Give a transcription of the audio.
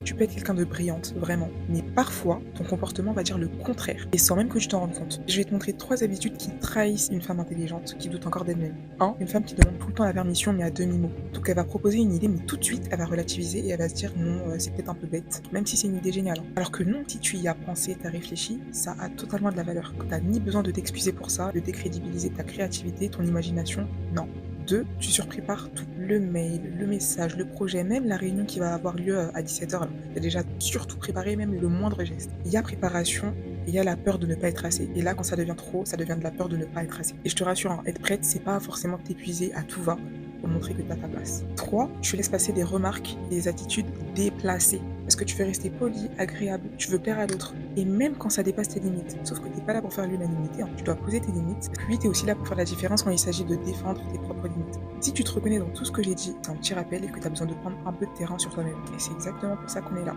Tu peux être quelqu'un de brillante, vraiment, mais parfois, ton comportement va dire le contraire, et sans même que tu t'en rendes compte. Je vais te montrer 3 habitudes qui trahissent une femme intelligente, qui doute encore d'elle-même. 1. Une femme qui demande tout le temps la permission, mais à demi-mot. Donc elle va proposer une idée, mais tout de suite, elle va relativiser et elle va se dire non, c'est peut-être un peu bête, même si c'est une idée géniale, hein. Alors que non, si tu y as pensé, tu as réfléchi, ça a totalement de la valeur. Tu n'as ni besoin de t'excuser pour ça, de décrédibiliser ta créativité, ton imagination, non. 2. Tu surprépares tout. Le mail, le message, le projet, même la réunion qui va avoir lieu à 17h. Alors, tu as déjà surtout préparé même le moindre geste. Il y a préparation, il y a la peur de ne pas être assez. Et là, quand ça devient trop, ça devient de la peur de ne pas être assez. Et je te rassure, hein, être prête, c'est pas forcément t'épuiser à tout va pour montrer que tu as ta place. 3. Tu laisses passer des remarques, des attitudes déplacées. Parce que tu veux rester poli, agréable, tu veux plaire à l'autre. Et même quand ça dépasse tes limites. Sauf que tu n'es pas là pour faire l'unanimité, hein. Tu dois poser tes limites. Puis tu es aussi là pour faire la différence quand il s'agit de défendre tes propres limites. Si tu te reconnais dans tout ce que j'ai dit, c'est un petit rappel et que tu as besoin de prendre un peu de terrain sur toi-même. Et c'est exactement pour ça qu'on est là.